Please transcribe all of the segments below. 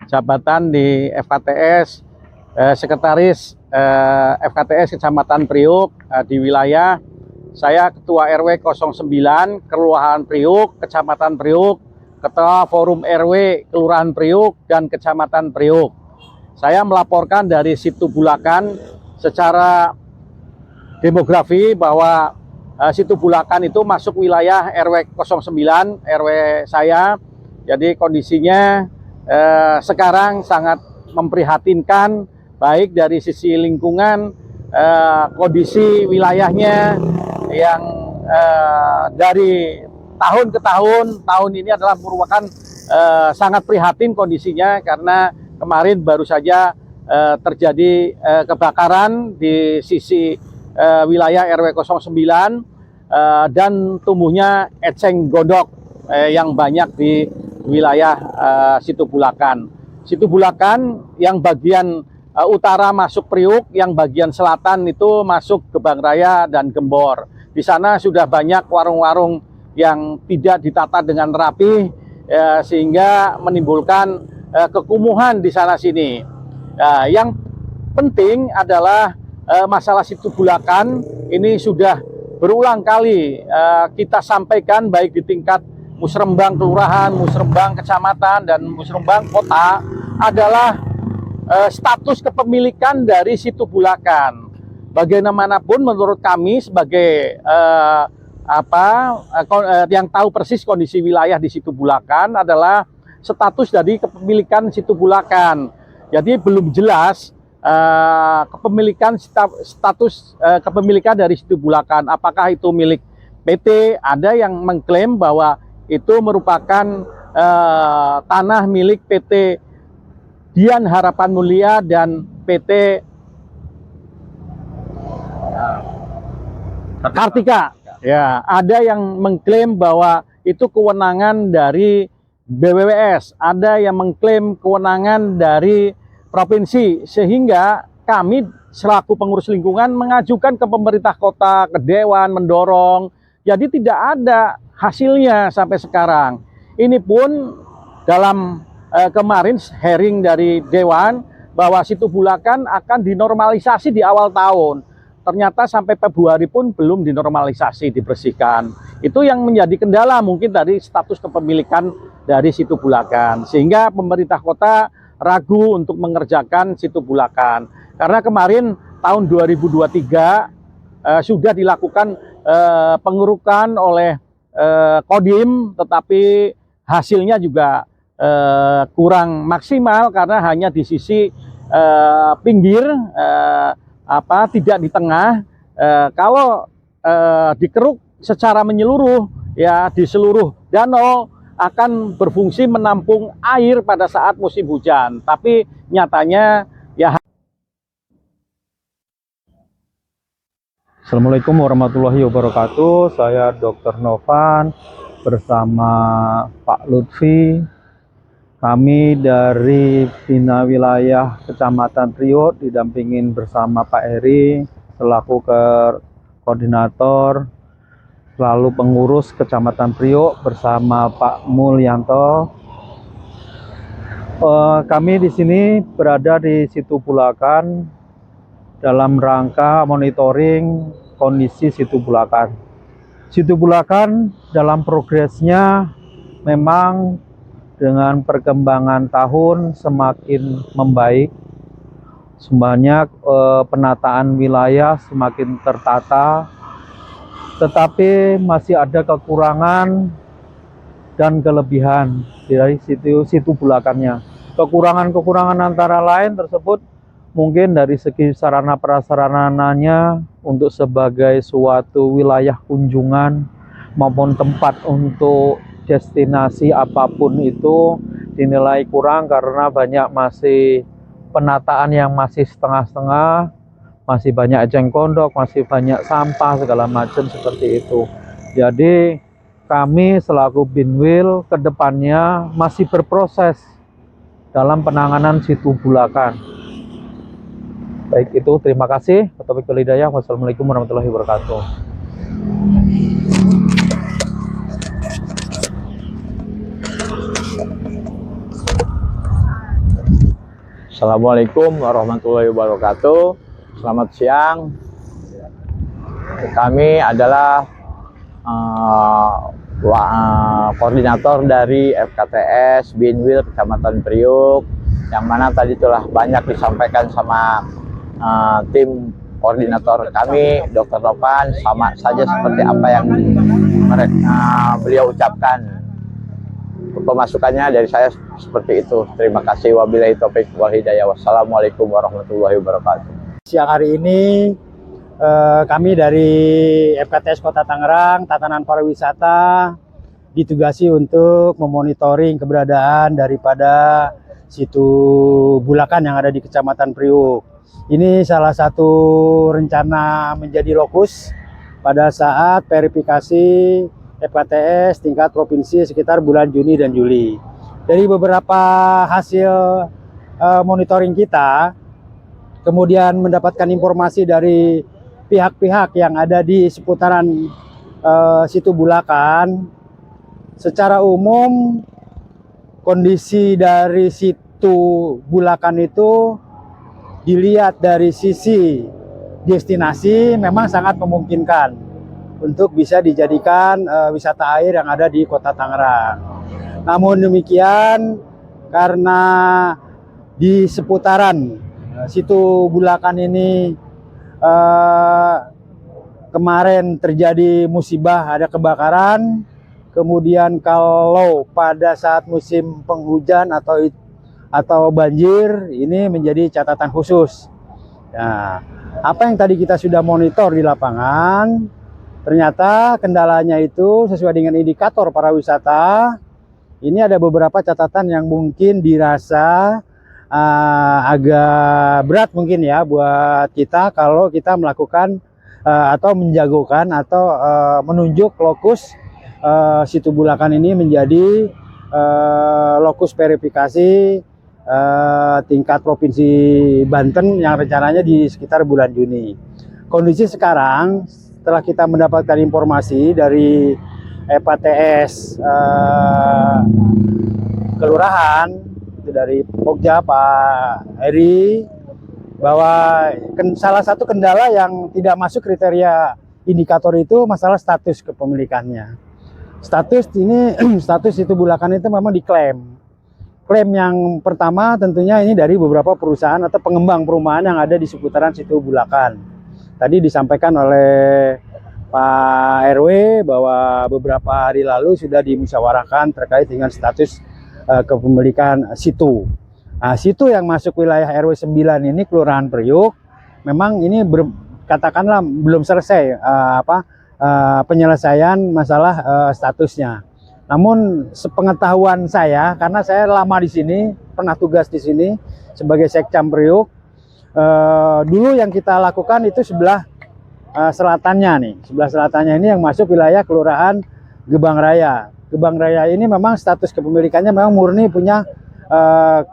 jabatan di FKTS, Sekretaris FKTS Kecamatan Priuk di wilayah. Saya Ketua RW 09 Kelurahan Priuk, Kecamatan Priuk, Ketua Forum RW Kelurahan Priuk dan Kecamatan Priuk. Saya melaporkan dari Situ Bulakan secara demografi bahwa Situ Bulakan itu masuk wilayah RW 09, RW saya. Jadi kondisinya sekarang sangat memprihatinkan, baik dari sisi lingkungan, kondisi wilayahnya yang dari tahun ke tahun ini adalah merupakan sangat prihatin kondisinya, karena kemarin baru saja terjadi kebakaran di sisi wilayah RW 09 dan tumbuhnya eceng gondok yang banyak di wilayah Situ Bulakan. Situ Bulakan yang bagian utara masuk Priuk, yang bagian selatan itu masuk Gebang Raya dan Gembor. Di sana sudah banyak warung-warung yang tidak ditata dengan rapi, sehingga menimbulkan kekumuhan di sana sini. Yang penting adalah masalah Situ Bulakan ini sudah berulang kali kita sampaikan, baik di tingkat Musrembang Kelurahan, Musrembang Kecamatan, dan Musrembang Kota, adalah status kepemilikan dari Situ Bulakan. Bagaimanapun menurut kami sebagai yang tahu persis kondisi wilayah di Situ Bulakan adalah status dari kepemilikan Situ Bulakan. Jadi belum jelas kepemilikan status kepemilikan dari Situ Bulakan. Apakah itu milik PT? Ada yang mengklaim bahwa itu merupakan tanah milik PT Dian Harapan Mulia dan PT Kartika. Ya, ada yang mengklaim bahwa itu kewenangan dari BWWS, ada yang mengklaim kewenangan dari provinsi, sehingga kami selaku pengurus lingkungan mengajukan ke pemerintah kota, ke dewan, mendorong. Jadi tidak ada hasilnya sampai sekarang. Ini pun dalam kemarin hearing dari dewan bahwa Situ Bulakan akan dinormalisasi di awal tahun. Ternyata sampai Februari pun belum dinormalisasi, dibersihkan. Itu yang menjadi kendala mungkin dari status kepemilikan dari Situ Bulakan. Sehingga pemerintah kota ragu untuk mengerjakan Situ Bulakan. Karena kemarin tahun 2023 sudah dilakukan pengurukan oleh Kodim, tetapi hasilnya juga kurang maksimal karena hanya di sisi pinggir, tidak di tengah. Kalau dikeruk secara menyeluruh, ya di seluruh danau akan berfungsi menampung air pada saat musim hujan. Tapi nyatanya ya. Assalamualaikum warahmatullahi wabarakatuh. Saya Dr. Novan bersama Pak Lutfi. Kami dari Bina Wilayah Kecamatan Priuk didampingin bersama Pak Heri selaku koordinator, lalu pengurus Kecamatan Priuk bersama Pak Mulyanto. Kami di sini berada di Situ Bulakan dalam rangka monitoring kondisi Situ Bulakan. Situ Bulakan dalam progresnya memang dengan perkembangan tahun semakin membaik, sebanyak penataan wilayah semakin tertata, tetapi masih ada kekurangan dan kelebihan dari situ Bulakannya. Kekurangan-kekurangan antara lain tersebut mungkin dari segi sarana prasarananya untuk sebagai suatu wilayah kunjungan maupun tempat untuk destinasi apapun itu dinilai kurang karena banyak masih penataan yang masih setengah-setengah, masih banyak eceng gondok, masih banyak sampah segala macam seperti itu. Jadi kami selaku Binwil kedepannya masih berproses dalam penanganan Situ Bulakan. Baik itu, terima kasih. Wassalamualaikum warahmatullahi wabarakatuh. Assalamualaikum warahmatullahi wabarakatuh. Selamat siang. Kami adalah koordinator dari FKTS Binwil Kecamatan Priuk, yang mana tadi telah banyak disampaikan sama tim koordinator kami, Dr. Novan, sama saja seperti apa yang beliau ucapkan. Pemasukannya dari saya seperti itu. Terima kasih. Wabillahi taufiq wal hidayah. Wassalamualaikum warahmatullahi wabarakatuh. Siang hari ini kami dari FKTS Kota Tangerang, Tatanan Pariwisata, ditugasi untuk memonitoring keberadaan daripada situ Bulakan yang ada di Kecamatan Priuk. Ini salah satu rencana menjadi lokus pada saat verifikasi FKTS tingkat provinsi sekitar bulan Juni dan Juli. Dari beberapa hasil monitoring kita, kemudian mendapatkan informasi dari pihak-pihak yang ada di seputaran situ Bulakan. Secara umum, kondisi dari situ Bulakan itu dilihat dari sisi destinasi memang sangat memungkinkan untuk bisa dijadikan wisata air yang ada di Kota Tangerang. Namun demikian, karena di seputaran situ Bulakan ini kemarin terjadi musibah, ada kebakaran. Kemudian kalau pada saat musim penghujan atau banjir, ini menjadi catatan khusus. Nah, apa yang tadi kita sudah monitor di lapangan, ternyata kendalanya itu sesuai dengan indikator para wisata. Ini ada beberapa catatan yang mungkin dirasa agak berat mungkin ya buat kita kalau kita melakukan atau menjagokan atau menunjuk lokus situ Bulakan ini menjadi lokus verifikasi tingkat provinsi Banten yang rencananya di sekitar bulan Juni. Kondisi sekarang, setelah kita mendapatkan informasi dari FKTS kelurahan, itu dari Pokja Pak Heri, bahwa salah satu kendala yang tidak masuk kriteria indikator itu masalah status kepemilikannya. Status itu Bulakan itu memang diklaim. Klaim yang pertama tentunya ini dari beberapa perusahaan atau pengembang perumahan yang ada di seputaran situ Bulakan. Tadi disampaikan oleh Pak RW bahwa beberapa hari lalu sudah dimusyawarahkan terkait dengan status kepemilikan situ. Nah, situ yang masuk wilayah RW 9 ini Kelurahan Priuk, memang ini katakanlah belum selesai penyelesaian masalah statusnya. Namun sepengetahuan saya, karena saya lama di sini, pernah tugas di sini sebagai Sekcam Priuk, dulu yang kita lakukan itu sebelah selatannya nih. Sebelah selatannya ini yang masuk wilayah Kelurahan Gebang Raya. Gebang Raya ini memang status kepemilikannya memang murni punya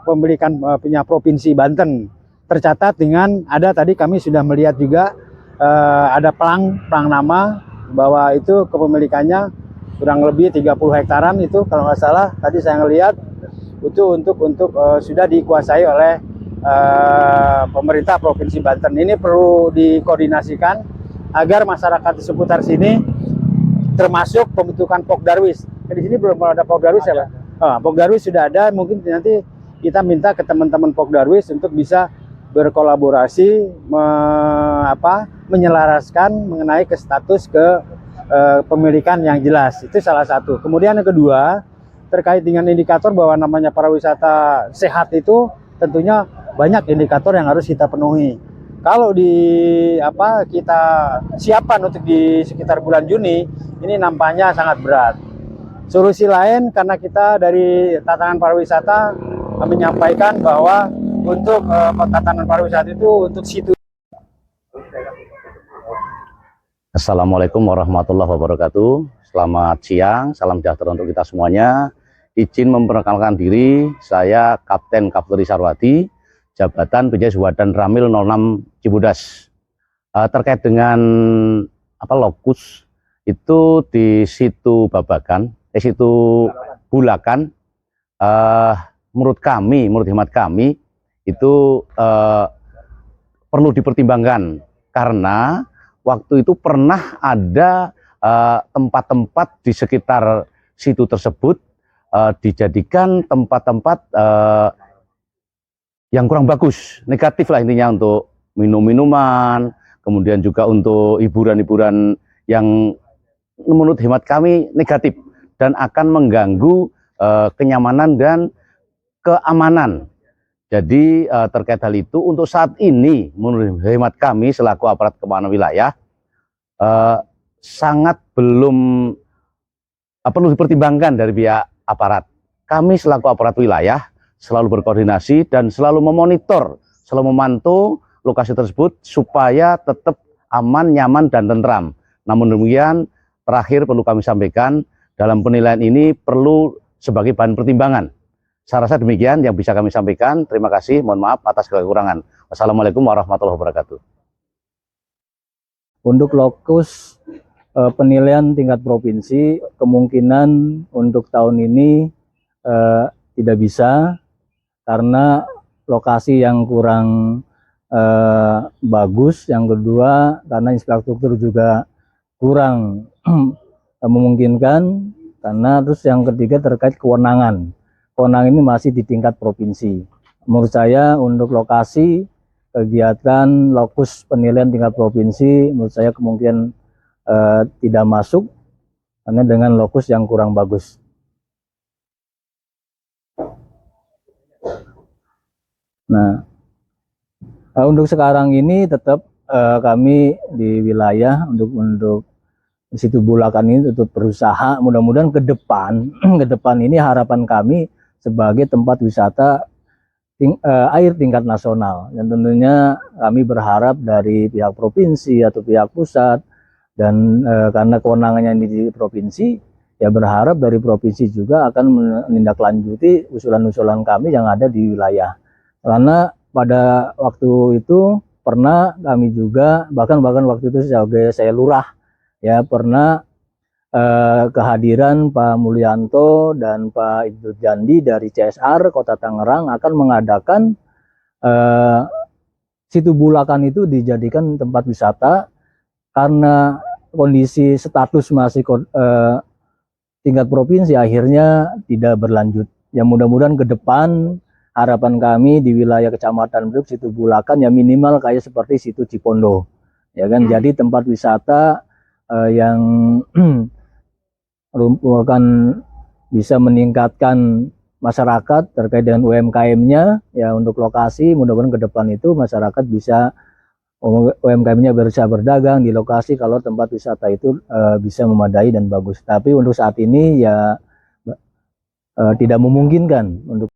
kepemilikan punya Provinsi Banten. Tercatat dengan ada tadi kami sudah melihat juga ada pelang nama bahwa itu kepemilikannya kurang lebih 30 hektaran itu kalau nggak salah tadi saya ngelihat itu untuk sudah dikuasai oleh pemerintah Provinsi Banten. Ini perlu dikoordinasikan agar masyarakat di seputar sini termasuk pembentukan Pokdarwis. Di sini belum ada Pokdarwis ya, Pak? Pokdarwis sudah ada, mungkin nanti kita minta ke teman-teman Pokdarwis untuk bisa berkolaborasi menyelaraskan mengenai ke status pemilikan yang jelas. Itu salah satu. Kemudian yang kedua, terkait dengan indikator bahwa namanya para wisata sehat itu tentunya banyak indikator yang harus kita penuhi. Kalau kita siapkan untuk di sekitar bulan Juni, ini nampaknya sangat berat. Solusi lain, karena kita dari Tatanan Pariwisata menyampaikan bahwa untuk Tatanan Pariwisata itu untuk situ. Assalamualaikum warahmatullahi wabarakatuh. Selamat siang, salam sejahtera untuk kita semuanya. Izin memperkenalkan diri, saya Kapten Kapteri Sarwati, Jabatan PJ Wadan Ramil 06 Cibodas. Terkait dengan lokus itu di situ situ Bulakan, menurut hemat kami itu perlu dipertimbangkan, karena waktu itu pernah ada tempat-tempat di sekitar situ tersebut dijadikan tempat-tempat yang kurang bagus, negatif lah intinya, untuk minum-minuman, kemudian juga untuk hiburan-hiburan yang menurut hemat kami negatif dan akan mengganggu kenyamanan dan keamanan. Jadi terkait hal itu, untuk saat ini menurut hemat kami selaku aparat keamanan wilayah sangat belum perlu dipertimbangkan dari pihak aparat. Kami selaku aparat wilayah selalu berkoordinasi dan selalu memonitor, selalu memantau lokasi tersebut supaya tetap aman, nyaman, dan tentram. Namun demikian, terakhir perlu kami sampaikan, dalam penilaian ini perlu sebagai bahan pertimbangan. Saya rasa demikian yang bisa kami sampaikan. Terima kasih, mohon maaf atas kekurangan. Wassalamualaikum warahmatullahi wabarakatuh. Untuk lokus penilaian tingkat provinsi, kemungkinan untuk tahun ini tidak bisa, karena lokasi yang kurang bagus. Yang kedua, karena infrastruktur juga kurang memungkinkan. Karena terus yang ketiga terkait kewenangan. Kewenangan ini masih di tingkat provinsi. Menurut saya untuk lokasi kegiatan lokus penilaian tingkat provinsi, menurut saya kemungkinan tidak masuk karena dengan lokus yang kurang bagus. Nah, untuk sekarang ini tetap kami di wilayah untuk Situ Bulakan ini tetap berusaha, mudah-mudahan ke depan ini harapan kami sebagai tempat wisata air tingkat nasional, dan tentunya kami berharap dari pihak provinsi atau pihak pusat, dan karena kewenangannya ini di provinsi, ya berharap dari provinsi juga akan menindaklanjuti usulan-usulan kami yang ada di wilayah. Karena pada waktu itu pernah kami juga, bahkan waktu itu sebagai saya lurah, ya pernah kehadiran Pak Mulyanto dan Pak Ibtu Jandi dari CSR Kota Tangerang akan mengadakan Situ Bulakan itu dijadikan tempat wisata, karena kondisi status masih tingkat provinsi akhirnya tidak berlanjut. Ya mudah-mudahan ke depan harapan kami di wilayah Kecamatan Priuk Situ Bulakan ya minimal kayak seperti Situ Cipondo, ya kan, jadi tempat wisata yang merupakan bisa meningkatkan masyarakat terkait dengan UMKM-nya. Ya untuk lokasi mudah-mudahan ke depan itu masyarakat bisa UMKM-nya bisa berdagang di lokasi kalau tempat wisata itu bisa memadai dan bagus. Tapi untuk saat ini ya tidak memungkinkan untuk